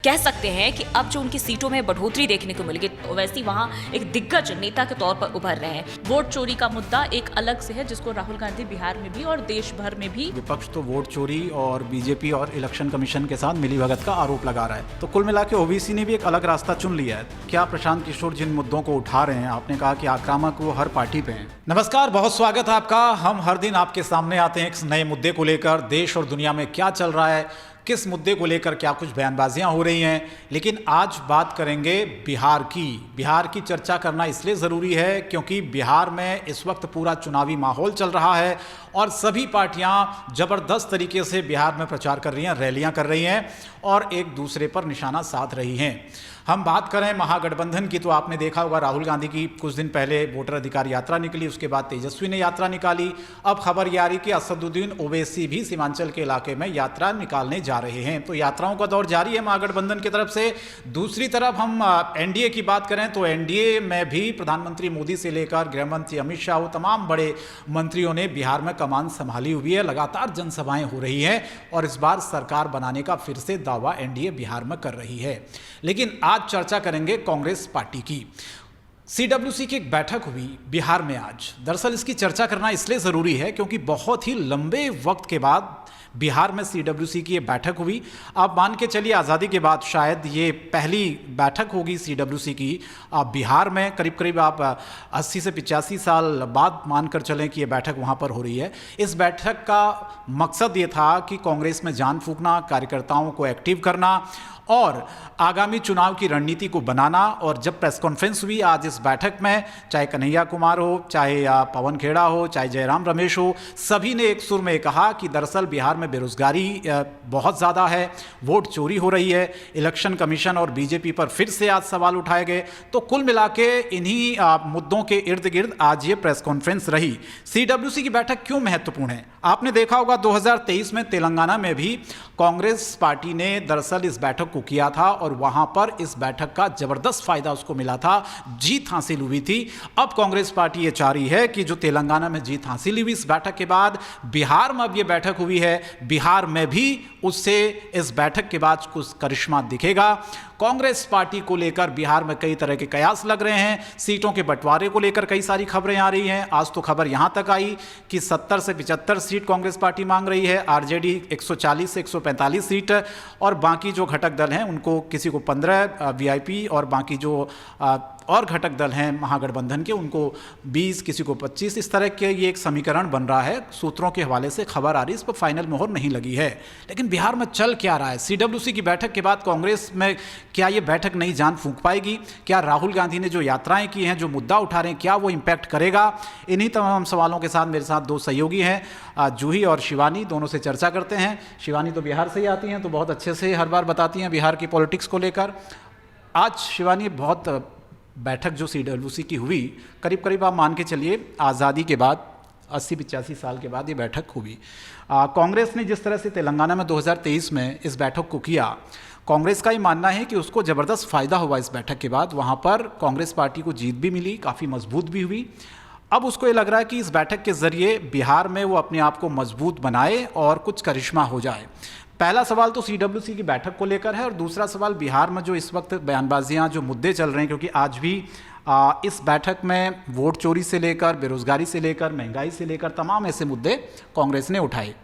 कह सकते हैं कि अब जो उनकी सीटों में बढ़ोतरी देखने को मिलेगी, वैसे वहां एक दिग्गज नेता के तौर पर उभर रहे हैं। वोट चोरी का मुद्दा एक अलग से है, जिसको राहुल गांधी बिहार में भी और देश भर में भी विपक्ष तो वोट चोरी और बीजेपी और इलेक्शन कमीशन के साथ मिलीभगत का आरोप लगा रहा है। तो कुल मिला के ओबीसी ने भी एक अलग रास्ता चुन लिया है। क्या प्रशांत किशोर जिन मुद्दों को उठा रहे हैं, आपने कहा कि आक्रामक वो हर पार्टी पे हैं। नमस्कार, बहुत स्वागत है आपका। हम हर दिन आपके सामने आते हैं एक नए मुद्दे को लेकर। देश और दुनिया में क्या चल रहा है, किस मुद्दे को लेकर क्या कुछ बयानबाजियां हो रही हैं। लेकिन आज बात करेंगे बिहार की। बिहार की चर्चा करना इसलिए ज़रूरी है क्योंकि बिहार में इस वक्त पूरा चुनावी माहौल चल रहा है और सभी पार्टियां ज़बरदस्त तरीके से बिहार में प्रचार कर रही हैं, रैलियां कर रही हैं और एक दूसरे पर निशाना साध रही हैं। हम बात करें महागठबंधन की तो आपने देखा होगा राहुल गांधी की कुछ दिन पहले वोटर अधिकार यात्रा निकली, उसके बाद तेजस्वी ने यात्रा निकाली। अब खबर ये आ रही कि असदुद्दीन ओवैसी भी सीमांचल के इलाके में यात्रा निकालने जा रहे हैं। तो यात्राओं का दौर जारी है महागठबंधन की तरफ से। दूसरी तरफ हम एनडीए की बात करें तो एनडीए में भी प्रधानमंत्री मोदी से लेकर गृहमंत्री अमित शाह, तमाम बड़े मंत्रियों ने बिहार में कमान संभाली हुई है। लगातार जनसभाएं हो रही हैं और इस बार सरकार बनाने का फिर से दावा एनडीए बिहार में कर रही है। लेकिन आज चर्चा करेंगे कांग्रेस पार्टी की। सीडब्ल्यूसी की एक बैठक हुई बिहार में आज। दरअसल इसकी चर्चा करना इसलिए ज़रूरी है क्योंकि बहुत ही लंबे वक्त के बाद बिहार में सीडब्ल्यूसी की ये बैठक हुई। आप मान के चलिए आज़ादी के बाद शायद ये पहली बैठक होगी सीडब्ल्यूसी की बिहार में। करीब करीब आप 80 से 85 साल बाद मानकर चलें कि ये बैठक वहाँ पर हो रही है। इस बैठक का मकसद ये था कि कांग्रेस में जान फूंकना, कार्यकर्ताओं को एक्टिव करना और आगामी चुनाव की रणनीति को बनाना। और जब प्रेस कॉन्फ्रेंस हुई आज इस बैठक में, चाहे कन्हैया कुमार हो, चाहे पवन खेड़ा हो, चाहे जयराम रमेश हो, सभी ने एक सुर में कहा कि दरअसल बिहार में बेरोजगारी बहुत ज़्यादा है, वोट चोरी हो रही है, इलेक्शन कमीशन और बीजेपी पर फिर से आज सवाल उठाए गए। तो कुल मिला के इन्हीं मुद्दों के इर्द गिर्द आज ये प्रेस कॉन्फ्रेंस रही। सीडब्ल्यूसी की बैठक क्यों महत्वपूर्ण है? आपने देखा होगा 2023 में तेलंगाना में भी कांग्रेस पार्टी ने दरअसल इस बैठक को किया था और वहां पर इस बैठक का जबरदस्त फायदा उसको मिला था, जीत हासिल हुई थी। अब कांग्रेस पार्टी ये चाह रही है कि जो तेलंगाना में जीत हासिल हुई इस बैठक के बाद, बिहार में अब ये बैठक हुई है, बिहार में भी उससे इस बैठक के बाद कुछ करिश्मा दिखेगा। कांग्रेस पार्टी को लेकर बिहार में कई तरह के कयास लग रहे हैं। सीटों के बंटवारे को लेकर कई सारी खबरें आ रही हैं। आज तो खबर यहां तक आई कि 70 से 75 सीट कांग्रेस पार्टी मांग रही है, आरजेडी 140 से 145 सीट और बाकी जो घटक दल हैं उनको, किसी को 15 वीआईपी और बाकी जो और घटक दल हैं महागठबंधन के उनको 20, किसी को 25, इस तरह के ये एक समीकरण बन रहा है। सूत्रों के हवाले से खबर आ रही है, इस पर फाइनल मोहर नहीं लगी है। लेकिन बिहार में चल क्या रहा है? सीडब्ल्यूसी की बैठक के बाद कांग्रेस में क्या ये बैठक नई जान फूंक पाएगी? क्या राहुल गांधी ने जो यात्राएं की हैं, जो मुद्दा उठा रहे हैं, क्या वो इम्पैक्ट करेगा? इन्हीं तमाम सवालों के साथ मेरे साथ दो सहयोगी हैं, जूही और शिवानी, दोनों से चर्चा करते हैं। शिवानी तो बिहार से ही आती हैं तो बहुत अच्छे से हर बार बताती हैं बिहार की पॉलिटिक्स को लेकर। आज शिवानी, बहुत बैठक जो सीडब्ल्यूसी की हुई, करीब करीब आप मान के चलिए आज़ादी के बाद 80-85 साल के बाद ये बैठक हुई। कांग्रेस ने जिस तरह से तेलंगाना में 2023 में इस बैठक को किया, कांग्रेस का ये मानना है कि उसको ज़बरदस्त फ़ायदा हुआ इस बैठक के बाद। वहाँ पर कांग्रेस पार्टी को जीत भी मिली, काफ़ी मजबूत भी हुई। अब उसको ये लग रहा है कि इस बैठक के ज़रिए बिहार में वो अपने आप को मजबूत बनाए और कुछ करिश्मा हो जाए। पहला सवाल तो सीडब्ल्यूसी की बैठक को लेकर है और दूसरा सवाल बिहार में जो इस वक्त बयानबाजियां, जो मुद्दे चल रहे हैं, क्योंकि आज भी इस बैठक में वोट चोरी से लेकर, बेरोजगारी से लेकर, महंगाई से लेकर तमाम ऐसे मुद्दे कांग्रेस ने उठाए।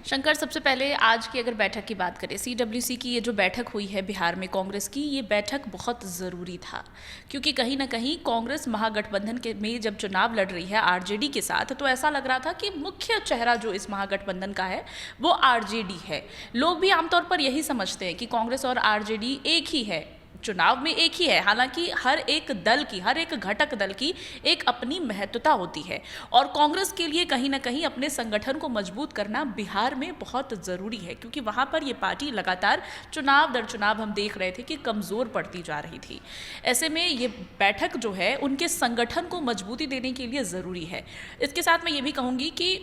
शंकर, सबसे पहले आज की अगर बैठक की बात करें, सीडब्ल्यूसी की ये जो बैठक हुई है बिहार में कांग्रेस की, ये बैठक बहुत ज़रूरी था क्योंकि कहीं ना कहीं कांग्रेस महागठबंधन के में जब चुनाव लड़ रही है आरजेडी के साथ, तो ऐसा लग रहा था कि मुख्य चेहरा जो इस महागठबंधन का है वो आरजेडी है। लोग भी आमतौर पर यही समझते हैं कि कांग्रेस और आरजेडी एक ही है, चुनाव में एक ही है। हालांकि हर एक दल की, हर एक घटक दल की एक अपनी महत्वता होती है और कांग्रेस के लिए कहीं ना कहीं अपने संगठन को मजबूत करना बिहार में बहुत ज़रूरी है क्योंकि वहाँ पर ये पार्टी लगातार चुनाव दर चुनाव हम देख रहे थे कि कमज़ोर पड़ती जा रही थी। ऐसे में ये बैठक जो है उनके संगठन को मजबूती देने के लिए ज़रूरी है। इसके साथ मैं ये भी कहूँगी कि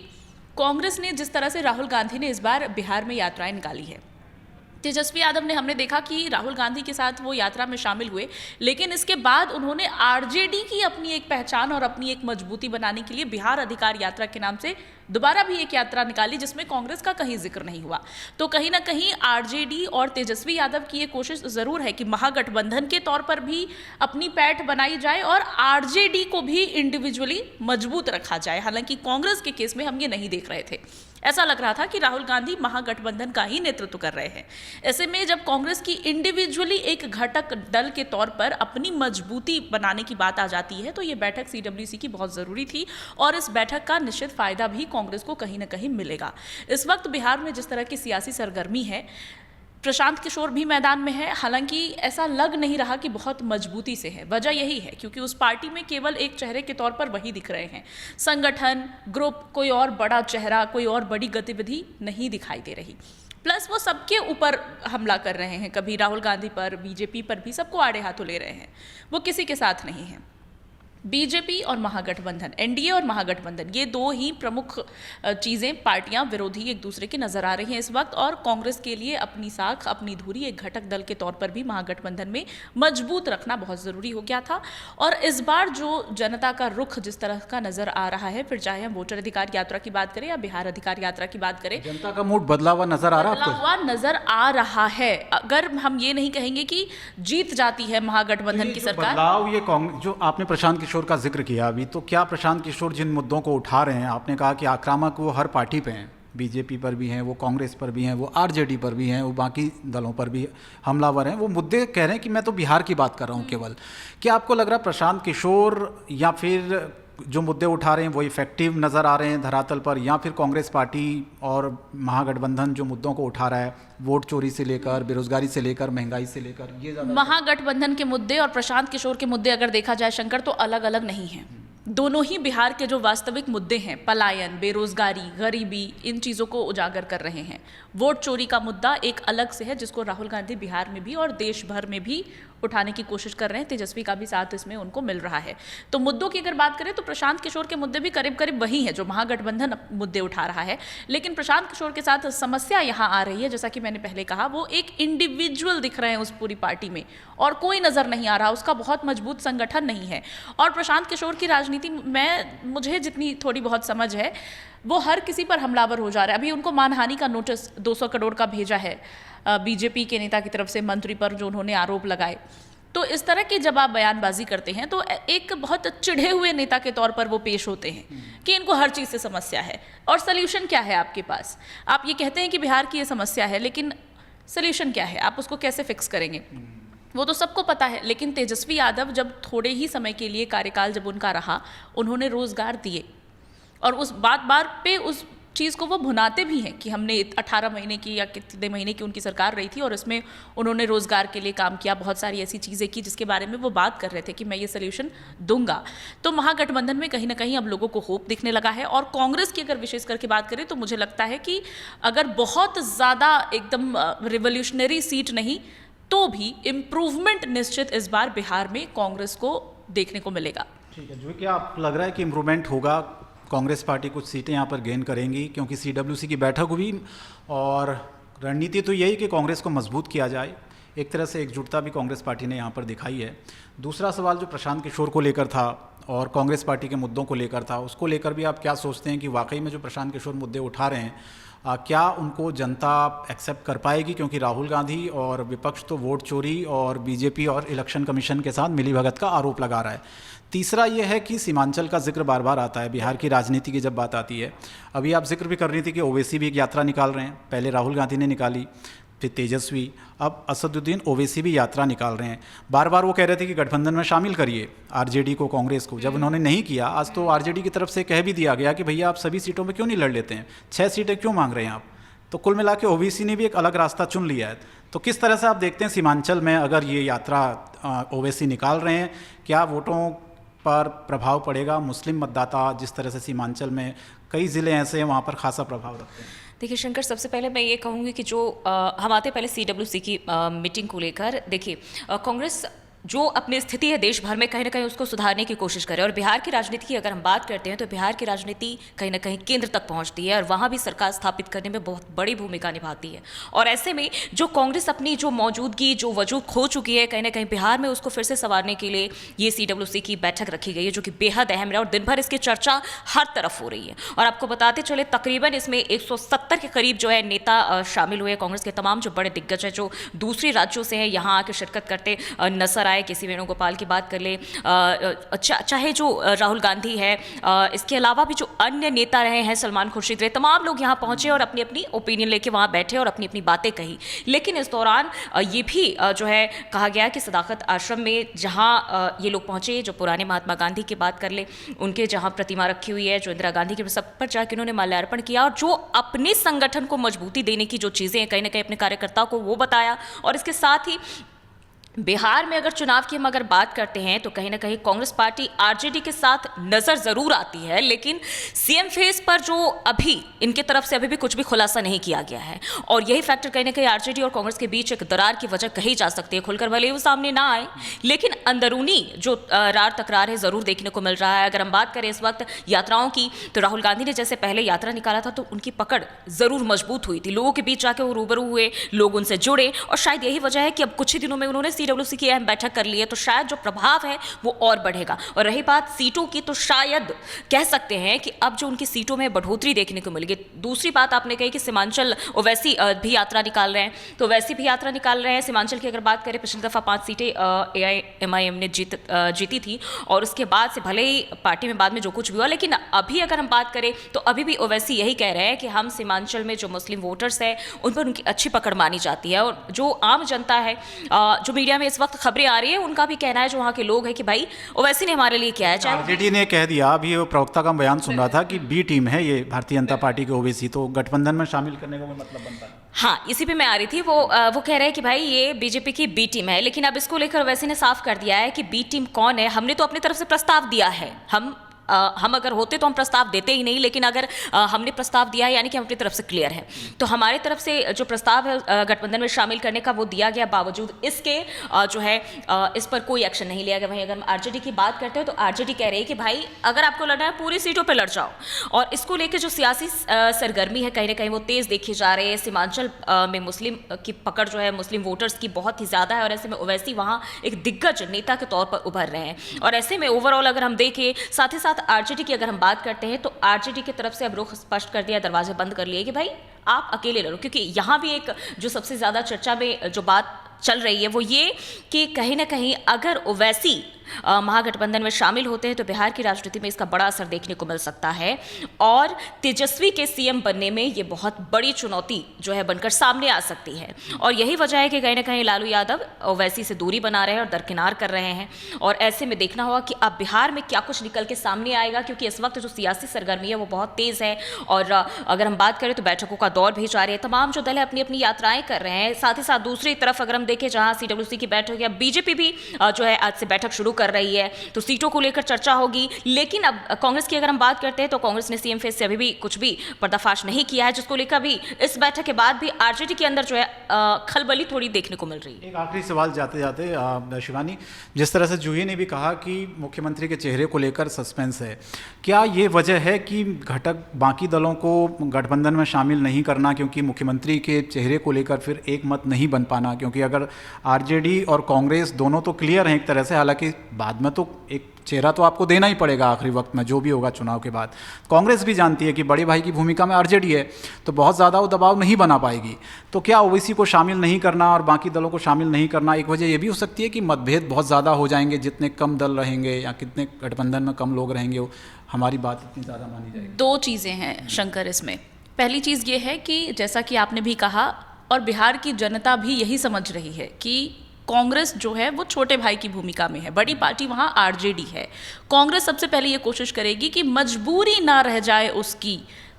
कांग्रेस ने जिस तरह से राहुल गांधी ने इस बार बिहार में यात्राएँ निकाली है, तेजस्वी यादव ने हमने देखा कि राहुल गांधी के साथ वो यात्रा में शामिल हुए, लेकिन इसके बाद उन्होंने आरजेडी की अपनी एक पहचान और अपनी एक मजबूती बनाने के लिए बिहार अधिकार यात्रा के नाम से दोबारा भी एक यात्रा निकाली, जिसमें कांग्रेस का कहीं जिक्र नहीं हुआ। तो कहीं ना कहीं आरजेडी और तेजस्वी यादव की ये कोशिश जरूर है कि महागठबंधन के तौर पर भी अपनी पैठ बनाई जाए और आरजेडी को भी इंडिविजुअली मजबूत रखा जाए। हालांकि कांग्रेस के केस में हम ये नहीं देख रहे थे। ऐसा लग रहा था कि राहुल गांधी महागठबंधन का ही नेतृत्व कर रहे हैं। ऐसे में जब कांग्रेस की इंडिविजुअली एक घटक दल के तौर पर अपनी मजबूती बनाने की बात आ जाती है, तो ये बैठक सीडब्ल्यूसी की बहुत ज़रूरी थी और इस बैठक का निश्चित फायदा भी कांग्रेस को कहीं ना कहीं मिलेगा। इस वक्त बिहार में जिस तरह की सियासी सरगर्मी है, प्रशांत किशोर भी मैदान में है, हालांकि ऐसा लग नहीं रहा कि बहुत मजबूती से है। वजह यही है क्योंकि उस पार्टी में केवल एक चेहरे के तौर पर वही दिख रहे हैं। संगठन, ग्रुप, कोई और बड़ा चेहरा, कोई और बड़ी गतिविधि नहीं दिखाई दे रही। प्लस वो सबके ऊपर हमला कर रहे हैं, कभी राहुल गांधी पर, बीजेपी पर भी, सबको आड़े हाथों ले रहे हैं। वो किसी के साथ नहीं है। बीजेपी और महागठबंधन, एनडीए और महागठबंधन, ये दो ही प्रमुख चीज़ें, पार्टियां विरोधी एक दूसरे की नजर आ रही हैं इस वक्त। और कांग्रेस के लिए अपनी साख, अपनी धुरी एक घटक दल के तौर पर भी महागठबंधन में मजबूत रखना बहुत ज़रूरी हो गया था। और इस बार जो जनता का रुख जिस तरह का नजर आ रहा है, फिर चाहे हम वोटर अधिकार यात्रा की बात करें या बिहार अधिकार यात्रा की बात करें, जनता का मूड बदला हुआ नजर आ रहा है, बदला हुआ नजर आ रहा है। अगर हम ये नहीं कहेंगे कि जीत जाती है महागठबंधन की सरकार। बदलाव ये जो आपने प्रशांत किशोर का जिक्र किया अभी, तो क्या प्रशांत किशोर जिन मुद्दों को उठा रहे हैं, आपने कहा कि आक्रामक वो हर पार्टी पे हैं, बीजेपी पर भी हैं, वो कांग्रेस पर भी हैं, वो आरजेडी पर भी हैं, वो बाकी दलों पर भी हमलावर हैं, वो मुद्दे कह रहे हैं कि मैं तो बिहार की बात कर रहा हूँ केवल। क्या आपको लग रहा है प्रशांत किशोर या फिर जो मुद्दे उठा रहे हैं वो इफेक्टिव नज़र आ रहे हैं धरातल पर, या फिर कांग्रेस पार्टी और महागठबंधन जो मुद्दों को उठा रहा है, वोट चोरी से लेकर, बेरोजगारी से लेकर, महंगाई से लेकर, ये ज़्यादा? महागठबंधन के मुद्दे और प्रशांत किशोर के मुद्दे अगर देखा जाए शंकर, तो अलग अलग नहीं हैं। दोनों ही बिहार के जो वास्तविक मुद्दे हैं, पलायन, बेरोजगारी, गरीबी, इन चीज़ों को उजागर कर रहे हैं। वोट चोरी का मुद्दा एक अलग से है, जिसको राहुल गांधी बिहार में भी और देश भर में भी उठाने की कोशिश कर रहे हैं। तेजस्वी का भी साथ इसमें उनको मिल रहा है। तो मुद्दों की अगर बात करें तो प्रशांत किशोर के मुद्दे भी करीब करीब वही है जो महागठबंधन मुद्दे उठा रहा है। लेकिन प्रशांत किशोर के साथ समस्या यहाँ आ रही है, जैसा कि मैंने पहले कहा, वो एक इंडिविजुअल दिख रहे हैं उस पूरी पार्टी में और कोई नज़र नहीं आ रहा, उसका बहुत मजबूत संगठन नहीं है। और प्रशांत किशोर की राजनीति में मुझे जितनी थोड़ी बहुत समझ है, वो हर किसी पर हमलावर हो जा रहा है। अभी उनको मानहानि का नोटिस 200 करोड़ का भेजा है बीजेपी के नेता की तरफ से, मंत्री पर जो उन्होंने आरोप लगाए। तो इस तरह की जब आप बयानबाजी करते हैं तो एक बहुत चिढ़े हुए नेता के तौर पर वो पेश होते हैं कि इनको हर चीज़ से समस्या है। और सल्यूशन क्या है आपके पास? आप ये कहते हैं कि बिहार की ये समस्या है, लेकिन सल्यूशन क्या है? आप उसको कैसे फिक्स करेंगे? वो तो सबको पता है। लेकिन तेजस्वी यादव जब थोड़े ही समय के लिए कार्यकाल जब उनका रहा, उन्होंने रोजगार दिए और उस बार पे उस चीज़ को वो भुनाते भी हैं कि हमने 18 महीने की या कितने महीने की उनकी सरकार रही थी और इसमें उन्होंने रोज़गार के लिए काम किया, बहुत सारी ऐसी चीज़ें की जिसके बारे में वो बात कर रहे थे कि मैं ये सोल्यूशन दूंगा। तो महागठबंधन में कहीं ना कहीं अब लोगों को होप दिखने लगा है। और कांग्रेस की अगर विशेष करके बात करें तो मुझे लगता है कि अगर बहुत ज़्यादा एकदम रिवोल्यूशनरी सीट नहीं तो भी इम्प्रूवमेंट निश्चित इस बार बिहार में कांग्रेस को देखने को मिलेगा। ठीक है, जो क्या आप लग रहा है कि इम्प्रूवमेंट होगा, कांग्रेस पार्टी कुछ सीटें यहाँ पर गेन करेंगी, क्योंकि सीडब्ल्यूसी की बैठक हुई और रणनीति तो यही कि कांग्रेस को मजबूत किया जाए। एक तरह से एकजुटता भी कांग्रेस पार्टी ने यहाँ पर दिखाई है। दूसरा सवाल जो प्रशांत किशोर को लेकर था और कांग्रेस पार्टी के मुद्दों को लेकर था, उसको लेकर भी आप क्या सोचते हैं कि वाकई में जो प्रशांत किशोर मुद्दे उठा रहे हैं, क्या उनको जनता एक्सेप्ट कर पाएगी? क्योंकि राहुल गांधी और विपक्ष तो वोट चोरी और बीजेपी और इलेक्शन कमीशन के साथ मिलीभगत का आरोप लगा रहा है। तीसरा ये है कि सीमांचल का जिक्र बार बार आता है बिहार की राजनीति की जब बात आती है। अभी आप जिक्र भी कर रही थी कि ओवैसी भी एक यात्रा निकाल रहे हैं, पहले राहुल गांधी ने निकाली, फिर तेजस्वी, अब असदुद्दीन ओवैसी भी यात्रा निकाल रहे हैं। बार बार वो कह रहे थे कि गठबंधन में शामिल करिए आरजेडी को, कांग्रेस को। जब उन्होंने नहीं किया, आज तो आरजेडी की तरफ से कह भी दिया गया कि भैया आप सभी सीटों में क्यों नहीं लड़ लेते हैं, 6 सीटें क्यों मांग रहे हैं आप? तो कुल मिला के ओवैसी ने भी एक अलग रास्ता चुन लिया है। तो किस तरह से आप देखते हैं सीमांचल में अगर ये यात्रा ओवैसी निकाल रहे हैं, क्या वोटों पर प्रभाव पड़ेगा? मुस्लिम मतदाता जिस तरह से सीमांचल में कई ज़िले ऐसे हैं वहाँ पर खासा प्रभाव रखते हैं। देखिए शंकर, सबसे पहले मैं ये कहूँगी कि जो हम आते पहले सीडब्ल्यूसी की मीटिंग को लेकर, देखिए कांग्रेस जो अपनी स्थिति है देश भर में कहीं ना कहीं उसको सुधारने की कोशिश करे। और बिहार की राजनीति की अगर हम बात करते हैं तो बिहार की राजनीति कहीं ना कहीं केंद्र तक पहुंचती है और वहां भी सरकार स्थापित करने में बहुत बड़ी भूमिका निभाती है। और ऐसे में जो कांग्रेस अपनी जो मौजूदगी जो वजूद खो चुकी है कहीं ना कहीं बिहार में उसको फिर से संवारने के लिए ये CWC की बैठक रखी गई है, जो कि बेहद अहम है और दिन भर इसकी चर्चा हर तरफ हो रही है। और आपको बताते चले तकरीबन इसमें 170 के करीब जो है नेता शामिल हुए। कांग्रेस के तमाम जो बड़े दिग्गज है जो दूसरे राज्यों से हैं यहाँ आके शिरकत करते नजर आए। किसी वेणुगोपाल की बात कर ले, चाहे जो राहुल गांधी है, इसके अलावा भी जो अन्य नेता रहे हैं, सलमान खुर्शीद रहे, तमाम लोग यहाँ पहुंचे और अपनी अपनी ओपिनियन लेके वहाँ बैठे और अपनी अपनी बातें कही। लेकिन इस दौरान ये भी जो है कहा गया कि सदाकत आश्रम में जहाँ ये लोग पहुंचे, जो पुराने महात्मा गांधी की बात कर ले, उनके जहाँ प्रतिमा रखी हुई है, जो इंदिरा गांधी के सब पर जाकर उन्होंने माल्यार्पण किया और जो अपने संगठन को मजबूती देने की जो चीज़ें हैं कहीं ना कहीं अपने कार्यकर्ताओं को वो बताया। और इसके साथ ही बिहार में अगर चुनाव की हम अगर बात करते हैं तो कहीं ना कहीं कांग्रेस पार्टी आरजेडी के साथ नजर जरूर आती है, लेकिन सीएम फेस पर जो अभी इनके तरफ से अभी भी कुछ भी खुलासा नहीं किया गया है। और यही फैक्टर कहीं ना कहीं आरजेडी और कांग्रेस के बीच एक दरार की वजह कही जा सकती है। खुलकर भले वो सामने ना आए, लेकिन अंदरूनी जो रार तकरार है जरूर देखने को मिल रहा है। अगर हम बात करें इस वक्त यात्राओं की, तो राहुल गांधी ने जैसे पहले यात्रा निकाला था तो उनकी पकड़ जरूर मजबूत हुई थी, लोगों के बीच जाके वो रूबरू हुए, लोग उनसे जुड़े। और शायद यही वजह है कि अब कुछ ही दिनों में उन्होंने CWC की अहम बैठक कर ली है, तो शायद जो प्रभाव है वो और बढ़ेगा। और रही बात सीटों की, तो शायद कह सकते हैं कि अब जो उनकी सीटों में बढ़ोतरी देखने को मिलेगी। दूसरी बात आपने कही कि सीमांचल ओवैसी भी यात्रा निकाल रहे हैं, तो वैसी भी यात्रा निकाल रहे हैं। सीमांचल की अगर बात करें, पिछली दफा 5 सीटें AIMIM ने जीती थी और उसके बाद से भले ही पार्टी में बाद में जो कुछ भी हुआ, लेकिन अभी अगर हम बात करें तो अभी भी ओवैसी यही कह रहे हैं कि हम सीमांचल में जो मुस्लिम वोटर्स हैं उन पर उनकी अच्छी पकड़ मानी जाती है। और जो आम जनता है, जो मीडिया में इस वक्त खबरें आ रही है, उनका भी कहना है, जो वहाँ के लोग हैं, कि भाई ओवैसी ने हमारे लिए किया है। चाहे आरजेडी ने कह दिया, अभी वो प्रवक्ता का बयान सुन रहा था कि बी टीम है ये भारतीय जनता पार्टी की ओवैसी, तो गठबंधन में शामिल करने का कोई मतलब बनता है? हाँ, इसी पे मैं आ रही थी। वो कह रहे हैं कि भाई ये बीजेपी की बी टीम है, लेकिन अब इसको लेकर ओवैसी ने साफ कर दिया है कि बी टीम कौन है। हमने तो अपनी तरफ से प्रस्ताव दिया है, हम अगर होते तो हम प्रस्ताव देते ही नहीं, लेकिन अगर हमने प्रस्ताव दिया है यानी कि हम अपनी तरफ से क्लियर है। तो हमारी तरफ से जो प्रस्ताव है गठबंधन में शामिल करने का वो दिया गया, बावजूद इसके जो है इस पर कोई एक्शन नहीं लिया गया। वहीं अगर हम आरजेडी की बात करते हैं तो आरजेडी कह रही है कि भाई अगर आपको लड़ना है पूरी सीटों पर लड़ जाओ। और इसको लेकर जो सियासी सरगर्मी है कहीं ना कहीं वो तेज़ देखी जा रही है। सीमांचल में मुस्लिम की पकड़ जो है मुस्लिम वोटर्स की बहुत ही ज़्यादा है और ऐसे में ओवैसी वहाँ एक दिग्गज नेता के तौर पर उभर रहे हैं। और ऐसे में ओवरऑल अगर हम देखें, साथ ही साथ आरजेडी की अगर हम बात करते हैं तो आरजेडी की तरफ से अब रुख स्पष्ट कर दिया, दरवाजे बंद कर लिए कि भाई आप अकेले लड़ो। क्योंकि यहाँ भी एक जो सबसे ज़्यादा चर्चा में जो बात चल रही है वो ये कि कहीं ना कहीं अगर ओवैसी महागठबंधन में शामिल होते हैं तो बिहार की राजनीति में इसका बड़ा असर देखने को मिल सकता है और तेजस्वी के सीएम बनने में ये बहुत बड़ी चुनौती जो है बनकर सामने आ सकती है। और यही वजह है कि कहीं ना कहीं लालू यादव ओवैसी से दूरी बना रहे हैं और दरकिनार कर रहे हैं। और ऐसे में देखना होगा कि अब बिहार में क्या कुछ निकल के सामने आएगा, क्योंकि इस वक्त जो सियासी सरगर्मी है वो बहुत तेज़ है। और अगर हम बात करें तो बैठकों का दौर भी जारी है, तमाम जो दल है अपनी अपनी यात्राएं कर रहे हैं। साथ ही साथ दूसरी तरफ अगर हम देखें जहाँ CWC की बैठक या बीजेपी भी जो है आज से बैठक शुरू कर रही है, तो सीटों को लेकर चर्चा होगी। लेकिन अब कांग्रेस की अगर हम बात करते हैं तो कांग्रेस ने सीएम फेस से अभी भी कुछ भी पर्दाफाश नहीं किया है, जिसको लेकर भी इस बैठक के बाद भी आरजेडी के अंदर जो है खलबली थोड़ी देखने को मिल रही है। एक आखिरी सवाल जाते जाते शिवानी, जिस तरह से जूही ने भी कहा कि मुख्यमंत्री के चेहरे को लेकर सस्पेंस है, क्या ये वजह है कि घटक बाकी दलों को गठबंधन में शामिल नहीं करना क्योंकि मुख्यमंत्री के चेहरे को लेकर फिर एक मत नहीं बन पाना? क्योंकि अगर आरजेडी और कांग्रेस दोनों तो क्लियर हैं एक तरह से, हालांकि बाद में तो एक चेहरा तो आपको देना ही पड़ेगा आखिरी वक्त में जो भी होगा चुनाव के बाद। कांग्रेस भी जानती है कि बड़े भाई की भूमिका में आरजेडी है, तो बहुत ज़्यादा वो दबाव नहीं बना पाएगी। तो क्या ओवैसी को शामिल नहीं करना और बाकी दलों को शामिल नहीं करना एक वजह ये भी हो सकती है कि मतभेद बहुत ज़्यादा हो जाएंगे, जितने कम दल रहेंगे या कितने गठबंधन में कम लोग रहेंगे हमारी बात इतनी ज़्यादा मानी जाएगी? दो चीज़ें हैं शंकर इसमें। पहली चीज़ ये है कि जैसा कि आपने भी कहा और बिहार की जनता भी यही समझ रही है कि कांग्रेस जो है वो छोटे भाई की भूमिका में है, बड़ी पार्टी वहाँ आरजेडी है। कांग्रेस सबसे पहले ये कोशिश करेगी कि मजबूरी ना रह जाए उसकी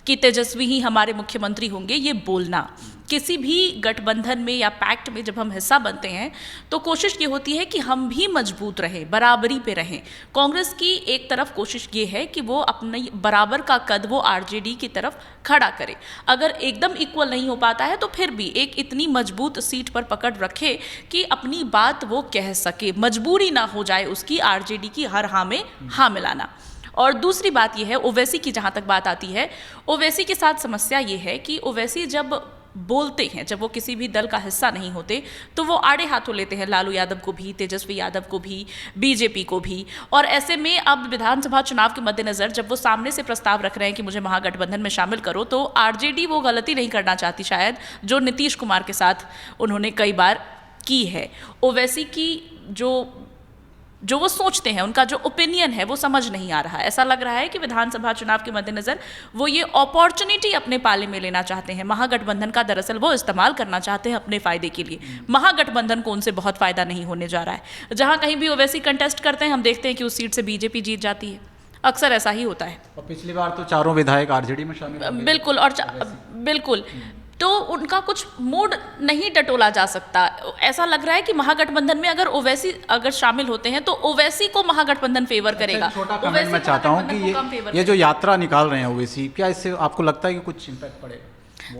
कि तेजस्वी ही हमारे मुख्यमंत्री होंगे, ये बोलना। किसी भी गठबंधन में या पैक्ट में जब हम हिस्सा बनते हैं तो कोशिश ये होती है कि हम भी मजबूत रहें, बराबरी पे रहें। कांग्रेस की एक तरफ कोशिश ये है कि वो अपने बराबर का कद वो आरजेडी की तरफ खड़ा करे। अगर एकदम इक्वल नहीं हो पाता है तो फिर भी एक इतनी मजबूत सीट पर पकड़ रखे कि अपनी बात वो कह सके, मजबूरी ना हो जाए उसकी आरजेडी की हर हाँ में हाँ मिलाना। और दूसरी बात यह है, ओवैसी की जहाँ तक बात आती है, ओवैसी के साथ समस्या ये है कि ओवैसी जब बोलते हैं, जब वो किसी भी दल का हिस्सा नहीं होते तो वो आड़े हाथों लेते हैं लालू यादव को भी, तेजस्वी यादव को भी, बीजेपी को भी। और ऐसे में अब विधानसभा चुनाव के मद्देनज़र जब वो सामने से प्रस्ताव रख रहे हैं कि मुझे महागठबंधन में शामिल करो, तो आरजेडी वो गलती नहीं करना चाहती शायद जो नीतीश कुमार के साथ उन्होंने कई बार की है। ओवैसी की जो वो सोचते हैं, उनका जो ओपिनियन है वो समझ नहीं आ रहा है। ऐसा लग रहा है कि विधानसभा चुनाव के मद्देनज़र वो ये अपॉर्चुनिटी अपने पाले में लेना चाहते हैं। महागठबंधन का दरअसल वो इस्तेमाल करना चाहते हैं अपने फ़ायदे के लिए। महागठबंधन को उनसे बहुत फ़ायदा नहीं होने जा रहा है। जहाँ कहीं भी ओवैसी कंटेस्ट करते हैं हम देखते हैं कि उस सीट से बीजेपी जीत जाती है। अक्सर ऐसा ही होता है। और पिछली बार तो चारों विधायक आरजेडी में शामिल हो गए। बिल्कुल, और बिल्कुल तो उनका कुछ मूड नहीं टटोला जा सकता। ऐसा लग रहा है कि महागठबंधन में अगर ओवैसी शामिल होते हैं तो ओवैसी को महागठबंधन फेवर करेगा। छोटा कमेंट मैं चाहता हूं कि ये जो यात्रा निकाल रहे हैं ओवैसी, क्या इससे आपको लगता है कि कुछ इम्पैक्ट पड़ेगा?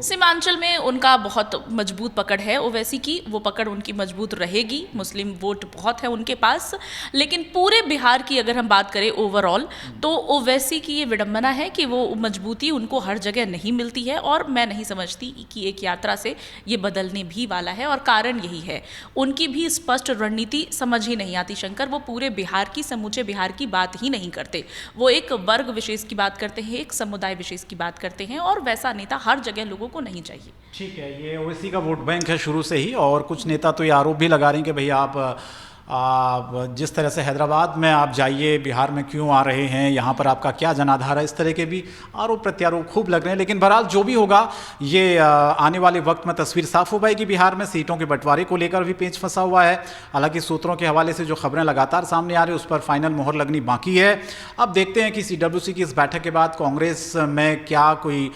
सीमांचल में उनका बहुत मजबूत पकड़ है ओवैसी की, वो पकड़ उनकी मजबूत रहेगी। मुस्लिम वोट बहुत है उनके पास। लेकिन पूरे बिहार की अगर हम बात करें ओवरऑल, तो ओवैसी की ये विडंबना है कि वो मजबूती उनको हर जगह नहीं मिलती है। और मैं नहीं समझती कि एक यात्रा से ये बदलने भी वाला है। और कारण यही है, उनकी भी स्पष्ट रणनीति समझ ही नहीं आती शंकर। वो पूरे बिहार की, समूचे बिहार की बात ही नहीं करते। वो एक वर्ग विशेष की बात करते हैं, एक समुदाय विशेष की बात करते हैं। और वैसा नेता हर जगह लोगों को नहीं चाहिए। ठीक है, ये ओवैसी का वोट बैंक है शुरू से ही। और कुछ नेता तो ये आरोप भी लगा रहे हैं कि भैया आप जिस तरह से हैदराबाद में आप जाइए, बिहार में क्यों आ रहे हैं, यहाँ पर आपका क्या जनाधार है, इस तरह के भी आरोप प्रत्यारोप खूब लग रहे हैं। लेकिन बहरहाल जो भी होगा, ये आने वाले वक्त में तस्वीर साफ हो पाएगी। बिहार में सीटों के बंटवारे को लेकर भी पेंच फंसा हुआ है। हालांकि सूत्रों के हवाले से जो खबरें लगातार सामने आ रही है उस पर फाइनल मोहर लगनी बाकी है। अब देखते हैं कि CWC की इस बैठक के बाद कांग्रेस में क्या कोई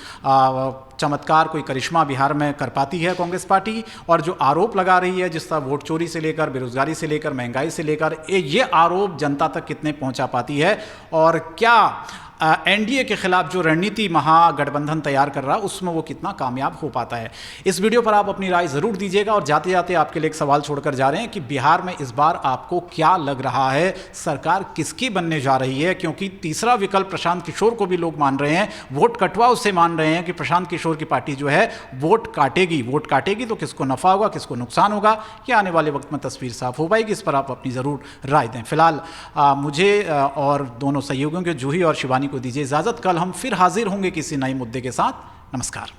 चमत्कार, कोई करिश्मा बिहार में कर पाती है कांग्रेस पार्टी। और जो आरोप लगा रही है, जिस तरह वोट चोरी से लेकर, बेरोजगारी से लेकर, महंगाई से लेकर, ये आरोप जनता तक कितने पहुंचा पाती है। और क्या एनडीए के खिलाफ जो रणनीति महागठबंधन तैयार कर रहा है उसमें वो कितना कामयाब हो पाता है। इस वीडियो पर आप अपनी राय ज़रूर दीजिएगा। और जाते जाते आपके लिए एक सवाल छोड़कर जा रहे हैं कि बिहार में इस बार आपको क्या लग रहा है, सरकार किसकी बनने जा रही है? क्योंकि तीसरा विकल्प प्रशांत किशोर को भी लोग मान रहे हैं, वोट कटवा उससे मान रहे हैं कि प्रशांत किशोर की पार्टी जो है वोट काटेगी। वोट काटेगी तो किसको नफ़ा होगा, किसको नुकसान होगा, ये आने वाले वक्त में तस्वीर साफ हो पाएगी। इस पर आप अपनी ज़रूर राय दें। फिलहाल मुझे और दोनों सहयोगियों के, जूही और शिवानी को दीजिए इजाज़त। कल हम फिर हाजिर होंगे किसी नए मुद्दे के साथ। नमस्कार।